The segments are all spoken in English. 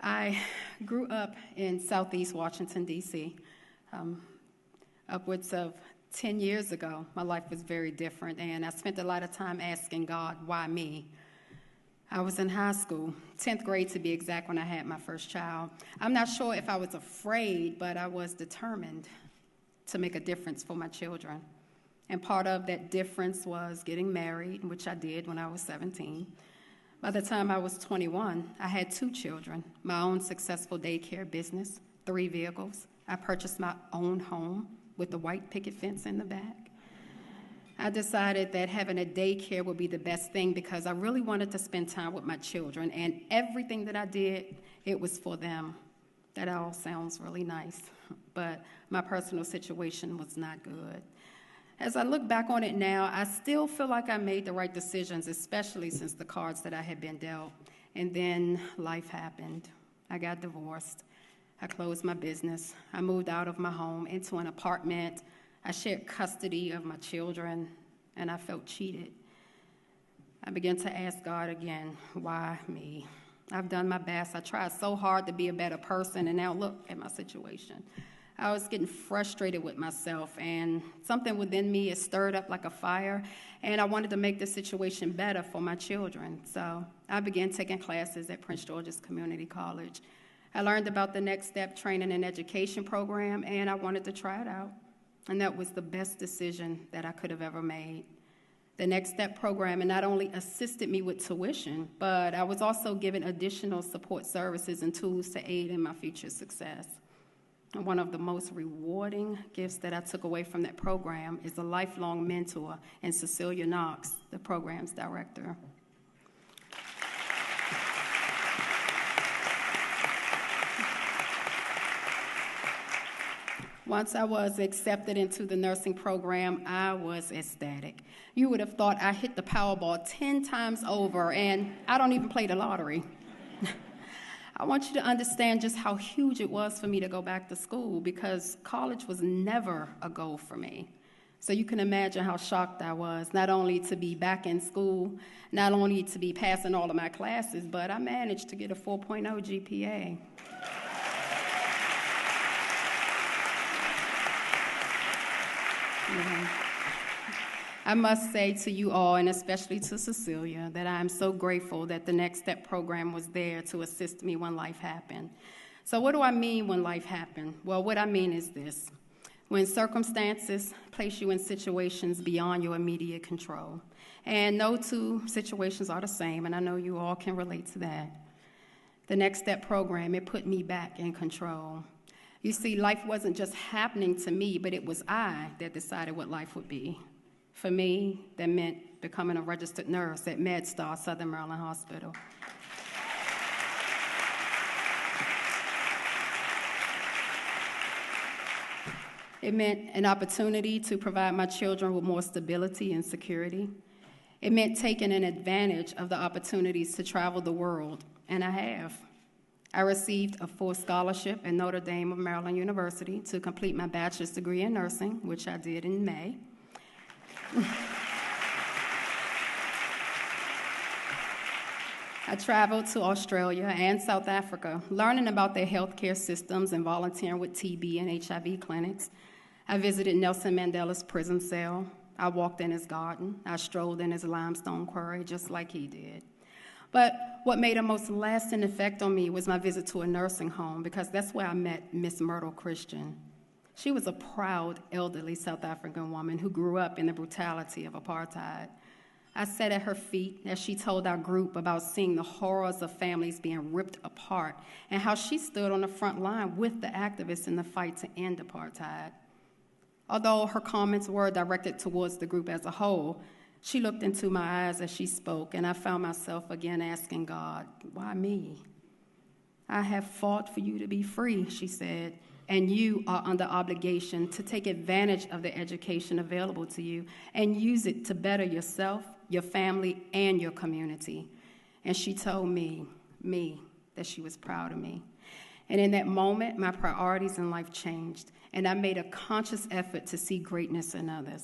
I grew up in Southeast Washington, D.C. Upwards of 10 years ago, my life was very different, and I spent a lot of time asking God, why me? I was in high school, 10th grade to be exact, when I had my first child. I'm not sure if I was afraid, but I was determined to make a difference for my children. And part of that difference was getting married, which I did when I was 17. By the time I was 21, I had 2 children, my own successful daycare business, 3 vehicles. I purchased my own home with the white picket fence in the back. I decided that having a daycare would be the best thing because I really wanted to spend time with my children, and everything that I did, it was for them. That all sounds really nice, but my personal situation was not good. As I look back on it now, I still feel like I made the right decisions, especially since the cards that I had been dealt. And then life happened. I got divorced. I closed my business. I moved out of my home into an apartment. I shared custody of my children, and I felt cheated. I began to ask God again, why me? I've done my best. I tried so hard to be a better person, and now look at my situation. I was getting frustrated with myself, and something within me is stirred up like a fire, and I wanted to make the situation better for my children. So I began taking classes at Prince George's Community College. I learned about the Next Step Training and Education program, and I wanted to try it out. And that was the best decision that I could have ever made. The Next Step program not only assisted me with tuition, but I was also given additional support services and tools to aid in my future success. And one of the most rewarding gifts that I took away from that program is a lifelong mentor in Cecilia Knox, the program's director. Once I was accepted into the nursing program, I was ecstatic. You would have thought I hit the Powerball 10 times over, and I don't even play the lottery. I want you to understand just how huge it was for me to go back to school because college was never a goal for me. So you can imagine how shocked I was, not only to be back in school, not only to be passing all of my classes, but I managed to get a 4.0 GPA. I must say to you all, and especially to Cecilia, that I am so grateful that the Next Step program was there to assist me when life happened. So what do I mean when life happened? Well, what I mean is this. When circumstances place you in situations beyond your immediate control. And no 2 situations are the same, and I know you all can relate to that. The Next Step program, it put me back in control. You see, life wasn't just happening to me, but it was I that decided what life would be. For me, that meant becoming a registered nurse at MedStar Southern Maryland Hospital. It meant an opportunity to provide my children with more stability and security. It meant taking an advantage of the opportunities to travel the world, and I have. I received a full scholarship at Notre Dame of Maryland University to complete my bachelor's degree in nursing, which I did in May. I traveled to Australia and South Africa, learning about their healthcare systems and volunteering with TB and HIV clinics. I visited Nelson Mandela's prison cell. I walked in his garden. I strolled in his limestone quarry, just like he did. But what made a most lasting effect on me was my visit to a nursing home, because that's where I met Miss Myrtle Christian. She was a proud, elderly South African woman who grew up in the brutality of apartheid. I sat at her feet as she told our group about seeing the horrors of families being ripped apart and how she stood on the front line with the activists in the fight to end apartheid. Although her comments were directed towards the group as a whole, she looked into my eyes as she spoke, and I found myself again asking God, why me? I have fought for you to be free, she said, and you are under obligation to take advantage of the education available to you and use it to better yourself, your family, and your community. And she told me, that she was proud of me. And in that moment, my priorities in life changed, and I made a conscious effort to see greatness in others.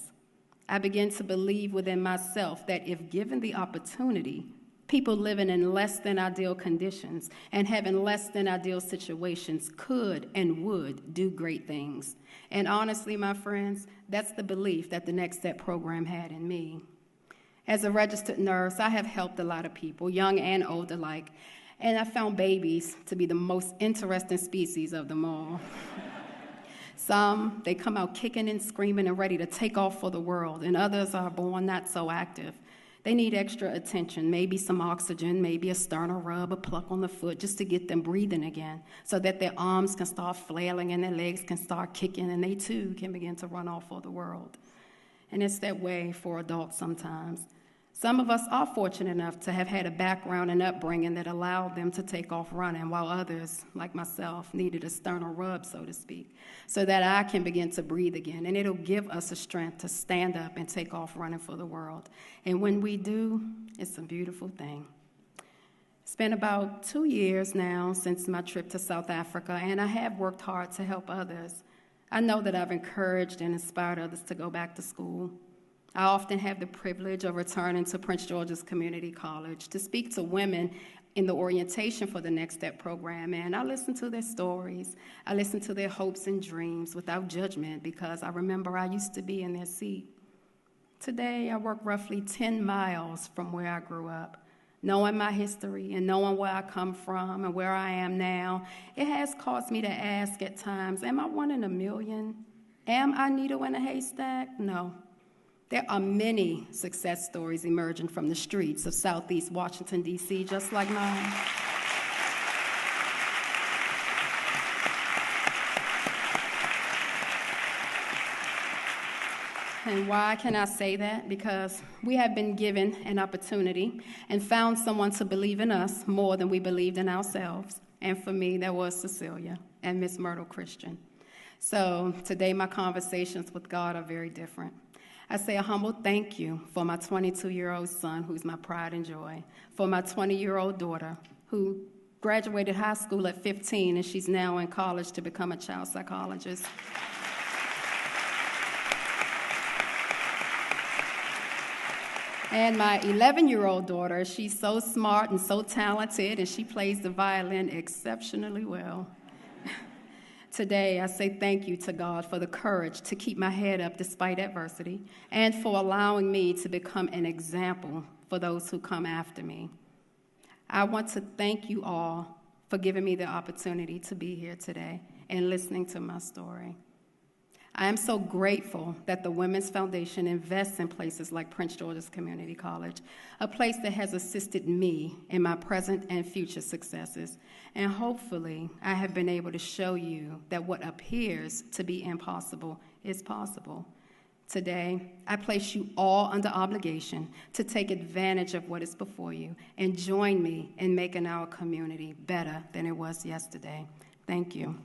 I began to believe within myself that if given the opportunity, People living in less than ideal conditions and having less than ideal situations could and would do great things. And honestly, my friends, that's the belief that the Next Step program had in me. As a registered nurse, I have helped a lot of people, young and old alike, and I found babies to be the most interesting species of them all. Some, they come out kicking and screaming and ready to take off for the world, and others are born not so active. They need extra attention, maybe some oxygen, maybe a sternal rub, a pluck on the foot, just to get them breathing again, so that their arms can start flailing and their legs can start kicking, and they too can begin to run off for the world. And it's that way for adults sometimes. Some of us are fortunate enough to have had a background and upbringing that allowed them to take off running, while others, like myself, needed a sternal rub, so to speak, so that I can begin to breathe again. And it'll give us the strength to stand up and take off running for the world. And when we do, it's a beautiful thing. It's been about 2 years now since my trip to South Africa, and I have worked hard to help others. I know that I've encouraged and inspired others to go back to school. I often have the privilege of returning to Prince George's Community College to speak to women in the orientation for the Next Step program, and I listen to their stories. I listen to their hopes and dreams without judgment because I remember I used to be in their seat. Today, I work roughly 10 miles from where I grew up. Knowing my history and knowing where I come from and where I am now, it has caused me to ask at times, am I one in a million? Am I needle in a haystack? No. There are many success stories emerging from the streets of Southeast Washington, D.C., just like mine. And why can I say that? Because we have been given an opportunity and found someone to believe in us more than we believed in ourselves. And for me, that was Cecilia and Miss Myrtle Christian. So today, my conversations with God are very different. I say a humble thank you for my 22-year-old son, who's my pride and joy, for my 20-year-old daughter, who graduated high school at 15, and she's now in college to become a child psychologist. And my 11-year-old daughter, she's so smart and so talented, and she plays the violin exceptionally well. Today, I say thank you to God for the courage to keep my head up despite adversity and for allowing me to become an example for those who come after me. I want to thank you all for giving me the opportunity to be here today and listening to my story. I am so grateful that the Women's Foundation invests in places like Prince George's Community College, a place that has assisted me in my present and future successes. And hopefully, I have been able to show you that what appears to be impossible is possible. Today, I place you all under obligation to take advantage of what is before you and join me in making our community better than it was yesterday. Thank you.